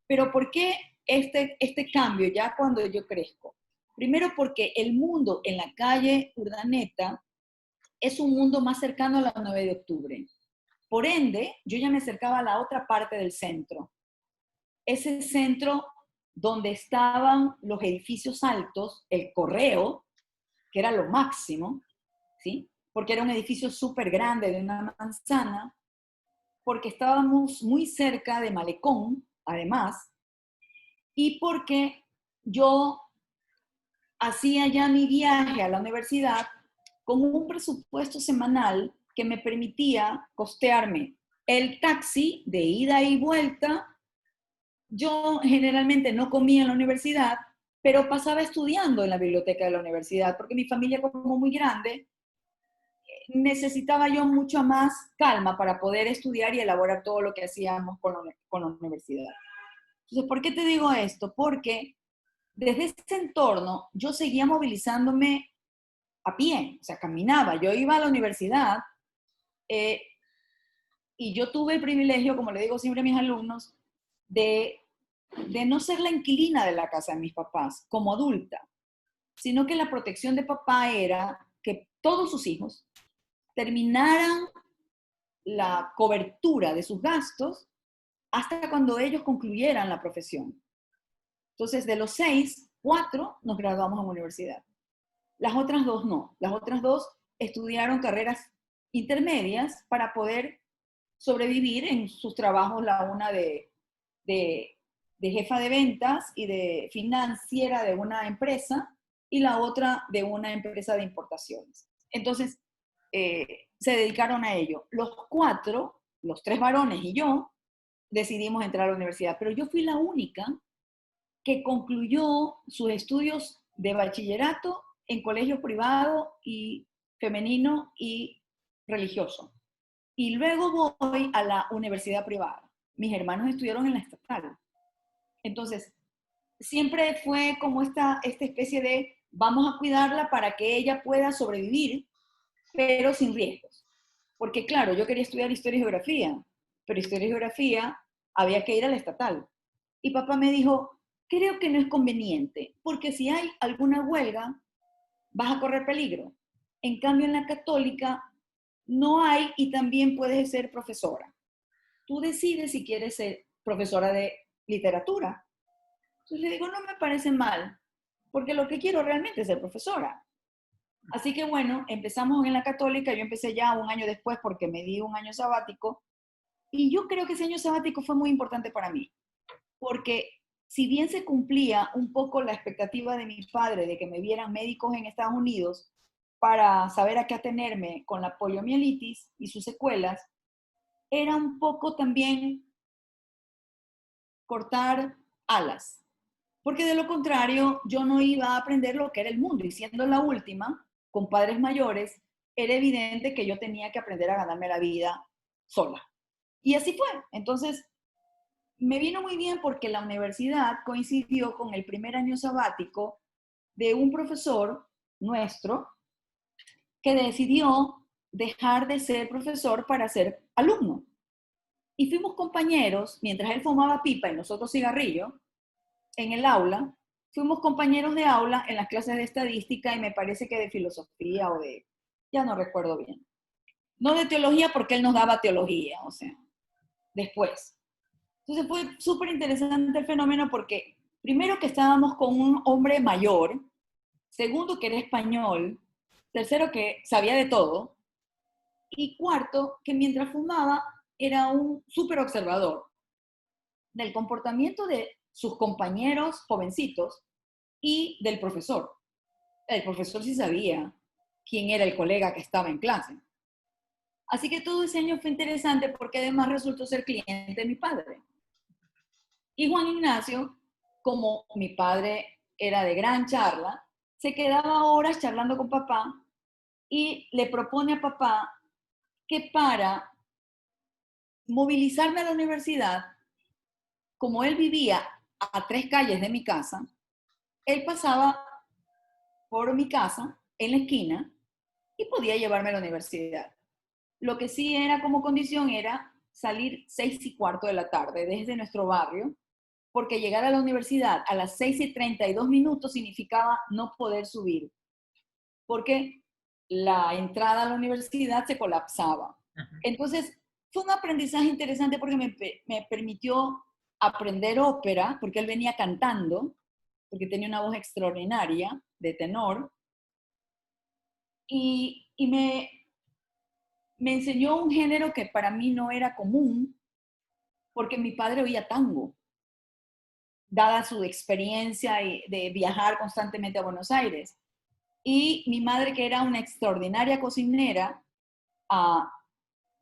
Pero ¿por qué este cambio ya cuando yo crezco? Primero porque el mundo en la calle Urdaneta es un mundo más cercano a la 9 de octubre. Por ende, yo ya me acercaba a la otra parte del centro. Ese centro donde estaban los edificios altos, el correo, que era lo máximo, ¿sí? Porque era un edificio súper grande de una manzana, porque estábamos muy cerca de Malecón, además, y porque yo hacía ya mi viaje a la universidad con un presupuesto semanal que me permitía costearme el taxi de ida y vuelta. Yo generalmente no comía en la universidad, pero pasaba estudiando en la biblioteca de la universidad, porque mi familia como muy grande, necesitaba yo mucho más calma para poder estudiar y elaborar todo lo que hacíamos con la universidad. Entonces, ¿por qué te digo esto? Porque desde ese entorno yo seguía movilizándome a pie, o sea, caminaba. Yo iba a la universidad eh, y yo tuve el privilegio, como le digo siempre a mis alumnos, de no ser la inquilina de la casa de mis papás como adulta, sino que la protección de papá era que todos sus hijos terminaran la cobertura de sus gastos hasta cuando ellos concluyeran la profesión. Entonces, de los 6, 4 nos graduamos en universidad. Las otras dos no. Las otras dos estudiaron carreras intermedias para poder sobrevivir en sus trabajos, la una de, de jefa de ventas y de financiera de una empresa y la otra de una empresa de importaciones. Entonces, se dedicaron a ello. Los cuatro, los tres varones y yo, decidimos entrar a la universidad, pero yo fui la única que concluyó sus estudios de bachillerato en colegio privado y femenino y religioso. Y luego voy a la universidad privada. Mis hermanos estudiaron en la estatal. Entonces, siempre fue como esta especie de vamos a cuidarla para que ella pueda sobrevivir, pero sin riesgos. Porque claro, yo quería estudiar historia y geografía, pero historia y geografía había que ir a la estatal. Y papá me dijo, creo que no es conveniente, porque si hay alguna huelga, vas a correr peligro. En cambio, en la católica no hay y también puedes ser profesora. Tú decides si quieres ser profesora de literatura. Entonces le digo, no me parece mal, porque lo que quiero realmente es ser profesora. Así que bueno, empezamos en la católica, yo empecé ya un año después porque me di un año sabático, y yo creo que ese año sabático fue muy importante para mí, porque si bien se cumplía un poco la expectativa de mi padre de que me vieran médicos en Estados Unidos para saber a qué atenerme con la poliomielitis y sus secuelas, era un poco también cortar alas, porque de lo contrario yo no iba a aprender lo que era el mundo, y siendo la última, con padres mayores, era evidente que yo tenía que aprender a ganarme la vida sola. Y así fue. Entonces, me vino muy bien porque la universidad coincidió con el primer año sabático de un profesor nuestro que decidió dejar de ser profesor para ser alumno. Y fuimos compañeros, mientras él fumaba pipa y nosotros cigarrillo, en el aula, fuimos compañeros de aula en las clases de estadística y me parece que de filosofía o de, ya no recuerdo bien. No de teología porque él nos daba teología, o sea, después. Entonces fue súper interesante el fenómeno porque primero que estábamos con un hombre mayor, segundo que era español, tercero que sabía de todo, y cuarto que mientras fumaba era un súper observador del comportamiento de sus compañeros jovencitos y del profesor. El profesor sí sabía quién era el colega que estaba en clase. Así que todo ese año fue interesante porque además resultó ser cliente de mi padre. Y Juan Ignacio, como mi padre era de gran charla, se quedaba horas charlando con papá y le propone a papá que para movilizarme a la universidad, como él vivía a 3 calles de mi casa, él pasaba por mi casa en la esquina y podía llevarme a la universidad. Lo que sí era como condición era salir 6:15 de la tarde desde nuestro barrio, porque llegar a la universidad a las 6:32 significaba no poder subir, porque la entrada a la universidad se colapsaba. Entonces, fue un aprendizaje interesante porque me permitió aprender ópera, porque él venía cantando, porque tenía una voz extraordinaria de tenor, y me enseñó un género que para mí no era común, porque mi padre oía tango, dada su experiencia de viajar constantemente a Buenos Aires. Y mi madre, que era una extraordinaria cocinera,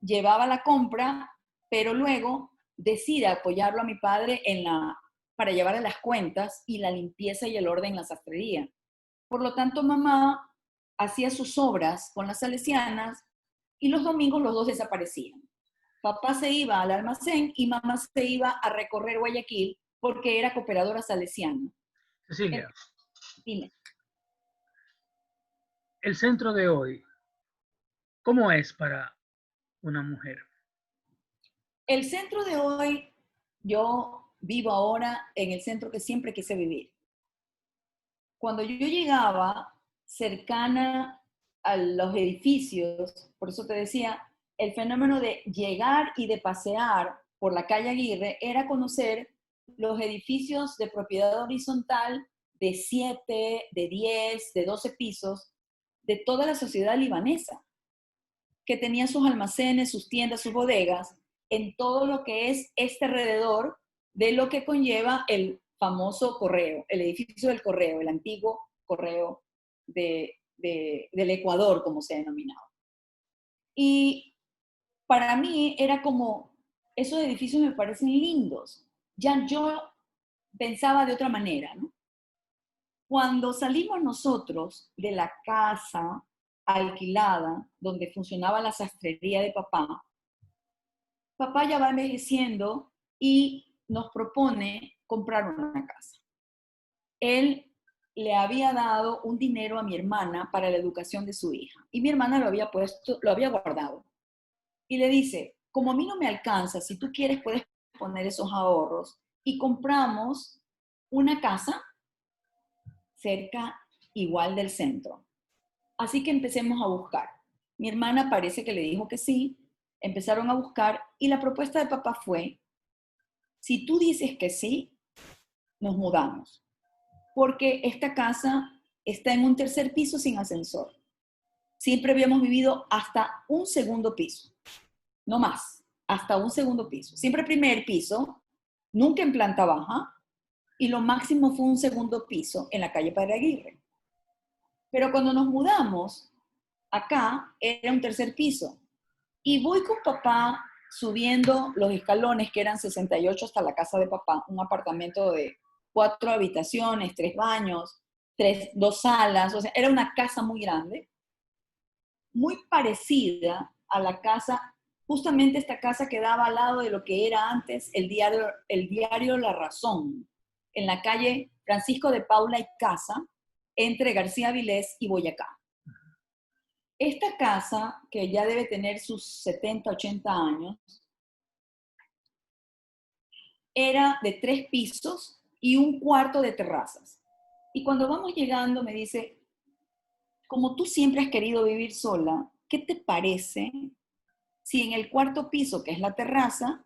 llevaba la compra, pero luego decide apoyarlo a mi padre para llevarle las cuentas y la limpieza y el orden en la sastrería. Por lo tanto, mamá hacía sus obras con las salesianas y los domingos los dos desaparecían. Papá se iba al almacén y mamá se iba a recorrer Guayaquil porque era cooperadora salesiana. Cecilia, Dime. el centro de hoy, ¿cómo es para una mujer? El centro de hoy, yo vivo ahora en el centro que siempre quise vivir. Cuando yo llegaba cercana a los edificios, por eso te decía, el fenómeno de llegar y de pasear por la calle Aguirre era conocer los edificios de propiedad horizontal de 7, de 10, de 12 pisos de toda la sociedad libanesa, que tenía sus almacenes, sus tiendas, sus bodegas, en todo lo que es este alrededor de lo que conlleva el famoso correo, el edificio del correo, el antiguo correo del Ecuador, como se denominaba. Y para mí era como, esos edificios me parecen lindos. Ya yo pensaba de otra manera, ¿no? Cuando salimos nosotros de la casa alquilada, donde funcionaba la sastrería de papá, papá ya va envejeciendo y nos propone comprar una casa. Él le había dado un dinero a mi hermana para la educación de su hija y mi hermana lo había puesto, lo había guardado. Y le dice, como a mí no me alcanza, si tú quieres puedes poner esos ahorros y compramos una casa cerca igual del centro. Así que empecemos a buscar. Mi hermana parece que le dijo que sí, empezaron a buscar y la propuesta de papá fue, si tú dices que sí, nos mudamos, porque esta casa está en un tercer piso sin ascensor. Siempre habíamos vivido hasta un segundo piso, no más, hasta un segundo piso. Siempre primer piso, nunca en planta baja, y lo máximo fue un segundo piso en la calle Padre Aguirre. Pero cuando nos mudamos, acá era un tercer piso. Y voy con papá subiendo los escalones, que eran 68 hasta la casa de papá, un apartamento de 4 habitaciones, 3 baños, 2 salas, o sea, era una casa muy grande, muy parecida a la casa, justamente esta casa quedaba al lado de lo que era antes el diario La Razón, en la calle Francisco de Paula y Casa, entre García Vilés y Boyacá. Esta casa, que ya debe tener sus 70, 80 años, era de 3 pisos y un cuarto de terrazas. Y cuando vamos llegando me dice, como tú siempre has querido vivir sola, ¿qué te parece si en el cuarto piso, que es la terraza,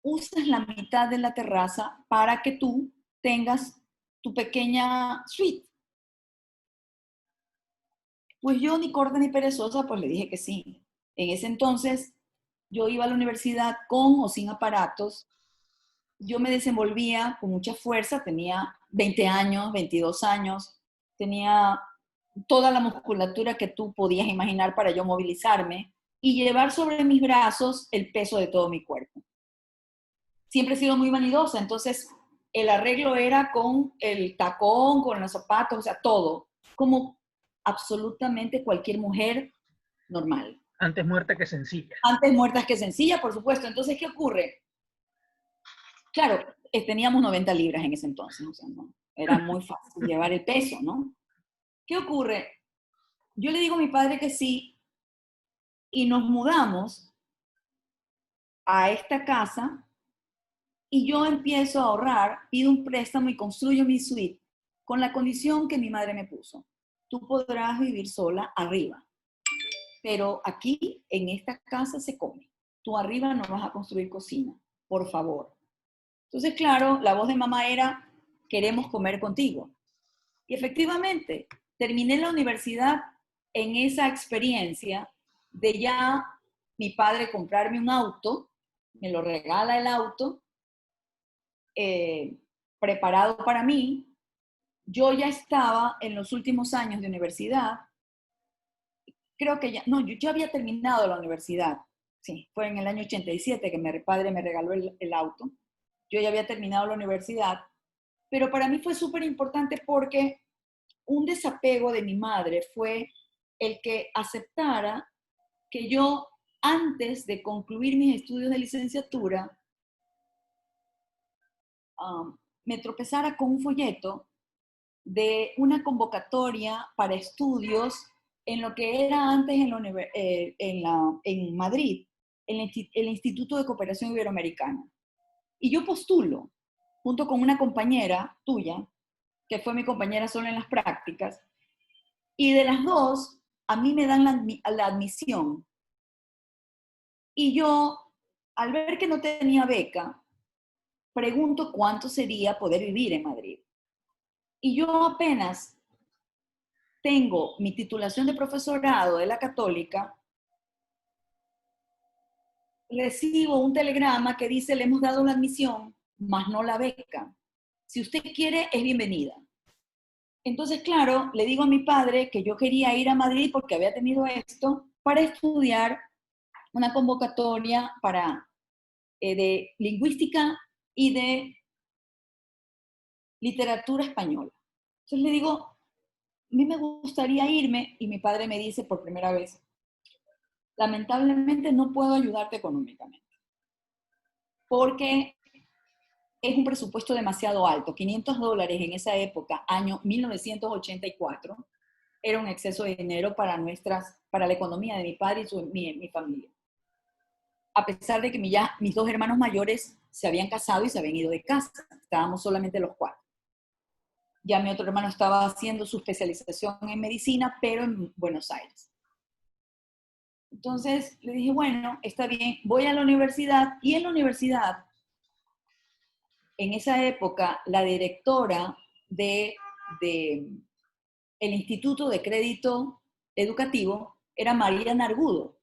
usas la mitad de la terraza para que tú tengas tu pequeña suite? Pues yo, ni corta ni perezosa, pues le dije que sí. En ese entonces yo iba a la universidad con o sin aparatos. Yo me desenvolvía con mucha fuerza, tenía 20 años, 22 años, tenía toda la musculatura que tú podías imaginar para yo movilizarme y llevar sobre mis brazos el peso de todo mi cuerpo. Siempre he sido muy vanidosa, entonces el arreglo era con el tacón, con los zapatos, o sea, todo, como absolutamente cualquier mujer normal. Antes muerta que sencilla. Antes muertas que sencilla, por supuesto. Entonces, ¿qué ocurre? Claro, teníamos 90 libras en ese entonces, o sea, no, era muy fácil llevar el peso, ¿no? ¿Qué ocurre? Yo le digo a mi padre que sí y nos mudamos a esta casa y yo empiezo a ahorrar, pido un préstamo y construyo mi suite con la condición que mi madre me puso. Tú podrás vivir sola arriba, pero aquí en esta casa se come. Tú arriba no vas a construir cocina, por favor. Entonces, claro, la voz de mamá era, queremos comer contigo. Y efectivamente, terminé la universidad en esa experiencia de ya mi padre comprarme un auto, me lo regala el auto, preparado para mí. Yo ya estaba en los últimos años de universidad, creo que ya, no, yo ya había terminado la universidad, sí, fue en el año 87 que mi padre me regaló el auto, yo ya había terminado la universidad, pero para mí fue súper importante porque un desapego de mi madre fue el que aceptara que yo, antes de concluir mis estudios de licenciatura, me tropezara con un folleto de una convocatoria para estudios en lo que era antes en Madrid, el Instituto de Cooperación Iberoamericana. Y yo postulo, junto con una compañera tuya, que fue mi compañera solo en las prácticas, y de las dos, a mí me dan la admisión. Y yo, al ver que no tenía beca, pregunto cuánto sería poder vivir en Madrid. Y yo apenas tengo mi titulación de profesorado de la Católica, recibo un telegrama que dice, le hemos dado la admisión, más no la beca. Si usted quiere, es bienvenida. Entonces, claro, le digo a mi padre que yo quería ir a Madrid porque había tenido esto para estudiar una convocatoria de lingüística y de literatura española. Entonces le digo, a mí me gustaría irme, y mi padre me dice por primera vez, lamentablemente no puedo ayudarte económicamente, porque es un presupuesto demasiado alto. $500 en esa época, año 1984, era un exceso de dinero para la economía de mi padre y mi familia. A pesar de que mis dos hermanos mayores se habían casado y se habían ido de casa, estábamos solamente los cuatro. Ya mi otro hermano estaba haciendo su especialización en medicina, pero en Buenos Aires. Entonces le dije, bueno, está bien, voy a la universidad, y en la universidad, en esa época, la directora de el Instituto de Crédito Educativo era María Nargudo,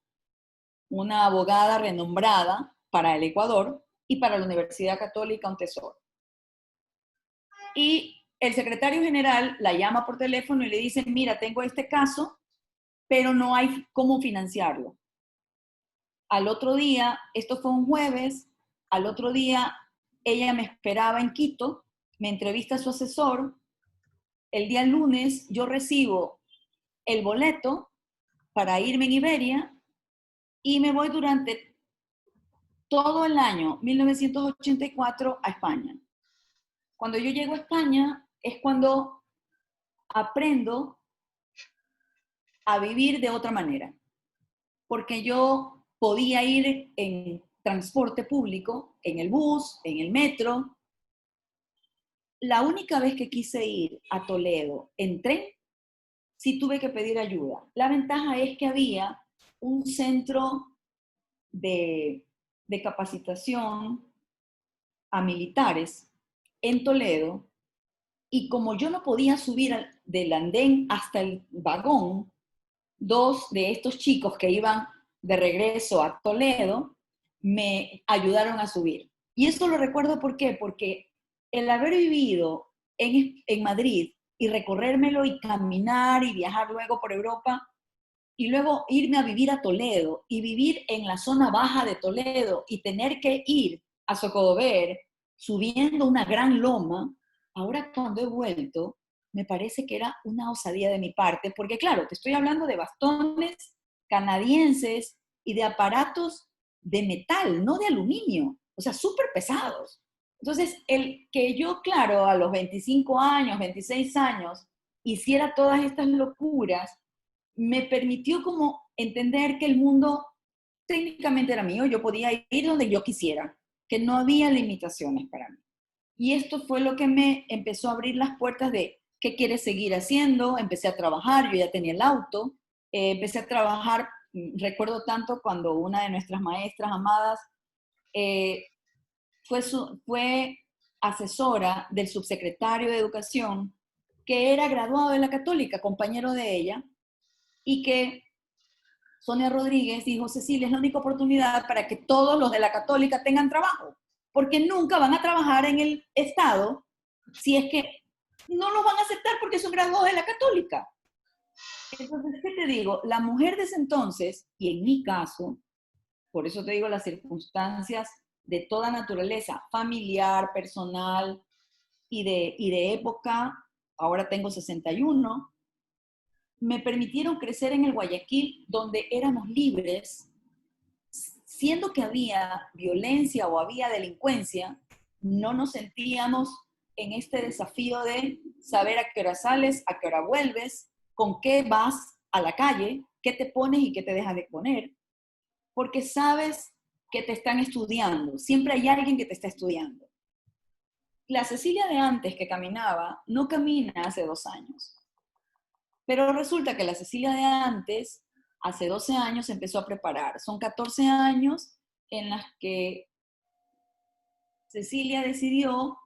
una abogada renombrada para el Ecuador y para la Universidad Católica, un tesoro. Y el secretario general la llama por teléfono y le dice, mira, tengo este caso, pero no hay cómo financiarlo. Al otro día, esto fue un jueves, al otro día ella me esperaba en Quito, me entrevista a su asesor, el día lunes yo recibo el boleto para irme en Iberia y me voy durante todo el año 1984 a España. Cuando yo llego a España es cuando aprendo a vivir de otra manera, porque yo podía ir en transporte público, en el bus, en el metro. La única vez que quise ir a Toledo en tren, sí tuve que pedir ayuda. La ventaja es que había un centro de capacitación a militares en Toledo, y como yo no podía subir del andén hasta el vagón, dos de estos chicos que iban de regreso a Toledo me ayudaron a subir. Y eso lo recuerdo, ¿por qué? Porque el haber vivido en Madrid y recorrérmelo y caminar y viajar luego por Europa y luego irme a vivir a Toledo y vivir en la zona baja de Toledo y tener que ir a Zocodover subiendo una gran loma, ahora cuando he vuelto, me parece que era una osadía de mi parte, porque claro, te estoy hablando de bastones canadienses y de aparatos de metal, no de aluminio, o sea, súper pesados. Entonces, el que yo, claro, a los 25 años, 26 años, hiciera todas estas locuras, me permitió como entender que el mundo técnicamente era mío, yo podía ir donde yo quisiera, que no había limitaciones para mí. Y esto fue lo que me empezó a abrir las puertas de qué quieres seguir haciendo. Empecé a trabajar, yo ya tenía el auto, empecé a trabajar, recuerdo tanto cuando una de nuestras maestras amadas eh, fue asesora del subsecretario de Educación, que era graduado de la Católica, compañero de ella, y que Sonia Rodríguez dijo, Cecilia, es la única oportunidad para que todos los de la Católica tengan trabajo, porque nunca van a trabajar en el Estado si es que no los van a aceptar porque son graduados de la Católica. Entonces, ¿qué te digo? La mujer de ese entonces, y en mi caso, por eso te digo las circunstancias de toda naturaleza, familiar, personal y de época, ahora tengo 61, me permitieron crecer en el Guayaquil donde éramos libres, siendo que había violencia o había delincuencia, no nos sentíamos en este desafío de saber a qué hora sales, a qué hora vuelves, con qué vas a la calle, qué te pones y qué te dejas de poner, porque sabes que te están estudiando, siempre hay alguien que te está estudiando. La Cecilia de antes que caminaba, no camina hace 2 años. Pero resulta que la Cecilia de antes, hace 12 años, se empezó a preparar. Son 14 años en las que Cecilia decidió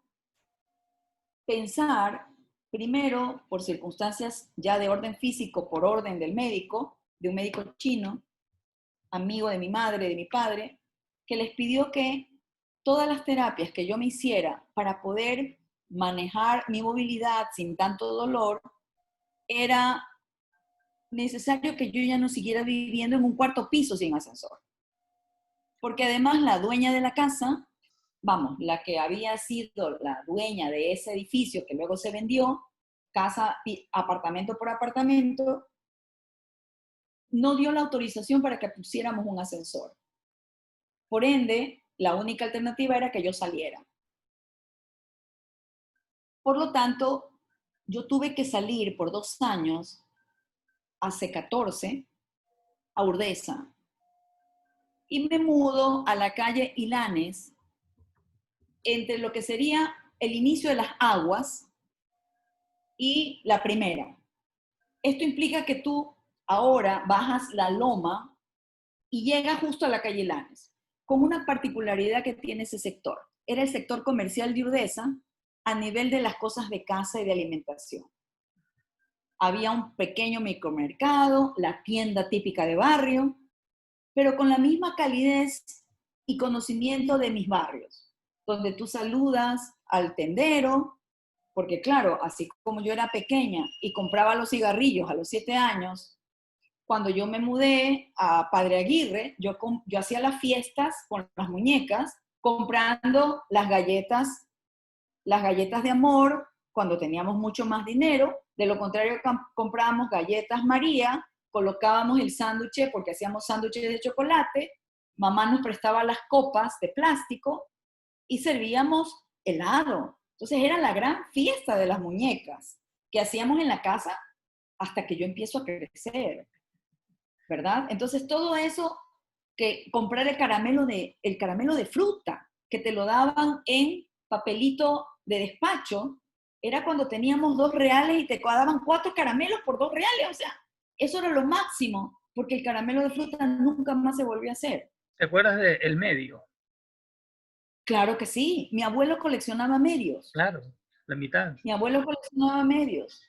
pensar Primero, por circunstancias ya de orden físico, por orden del médico, de un médico chino, amigo de mi madre, de mi padre, que les pidió que todas las terapias que yo me hiciera para poder manejar mi movilidad sin tanto dolor, era necesario que yo ya no siguiera viviendo en un cuarto piso sin ascensor. Porque además la dueña de la casa, vamos, la que había sido la dueña de ese edificio que luego se vendió, casa, apartamento por apartamento, no dio la autorización para que pusiéramos un ascensor. Por ende, la única alternativa era que yo saliera. Por lo tanto, yo tuve que salir por 2 años, hace 14, a Urdesa. Y me mudo a la calle Ilanes, entre lo que sería el inicio de las aguas y la primera. Esto implica que tú ahora bajas la loma y llegas justo a la calle Ilanes, con una particularidad que tiene ese sector. Era el sector comercial de Urdesa a nivel de las cosas de casa y de alimentación. Había un pequeño micromercado, la tienda típica de barrio, pero con la misma calidez y conocimiento de mis barrios, donde tú saludas al tendero, porque claro, así como yo era pequeña y compraba los cigarrillos a los 7 años, cuando yo me mudé a Padre Aguirre, yo hacía las fiestas con las muñecas, comprando las galletas de amor, cuando teníamos mucho más dinero. De lo contrario, comprábamos galletas María, colocábamos el sándwich, porque hacíamos sándwiches de chocolate, mamá nos prestaba las copas de plástico y servíamos helado. Entonces era la gran fiesta de las muñecas que hacíamos en la casa hasta que yo empiezo a crecer, ¿verdad? Entonces todo eso, que comprar el caramelo de fruta, que te lo daban en papelito de despacho, era cuando teníamos 2 reales y te daban 4 caramelos por 2 reales, o sea, eso era lo máximo, porque el caramelo de fruta nunca más se volvió a hacer. ¿Te acuerdas de El Medio? Claro que sí, mi abuelo coleccionaba medios, Claro, la mitad, mi abuelo coleccionaba medios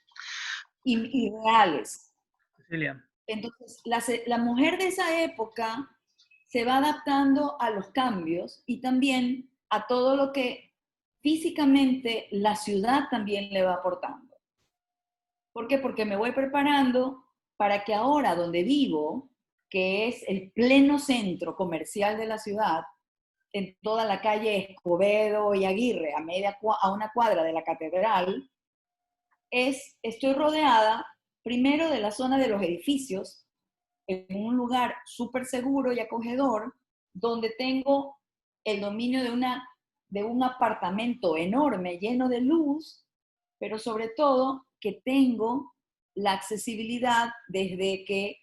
y reales. Cecilia. Entonces, la mujer de esa época se va adaptando a los cambios y también a todo lo que físicamente la ciudad también le va aportando. ¿Por qué? Porque me voy preparando para que ahora donde vivo, que es el pleno centro comercial de la ciudad, en toda la calle Escobedo y Aguirre, a una cuadra de la catedral, estoy rodeada primero de la zona de los edificios, en un lugar súper seguro y acogedor, donde tengo el dominio de un apartamento enorme, lleno de luz, pero sobre todo que tengo la accesibilidad desde que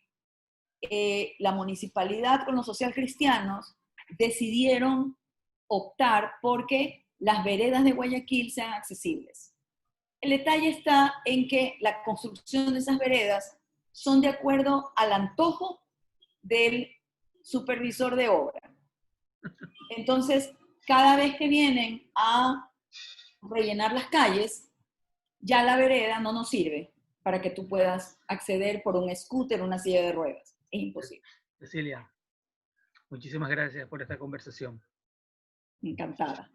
la municipalidad con los social cristianos decidieron optar porque las veredas de Guayaquil sean accesibles. El detalle está en que la construcción de esas veredas son de acuerdo al antojo del supervisor de obra. Entonces, cada vez que vienen a rellenar las calles, ya la vereda no nos sirve para que tú puedas acceder por un scooter o una silla de ruedas. Es imposible. Cecilia, muchísimas gracias por esta conversación. Encantada.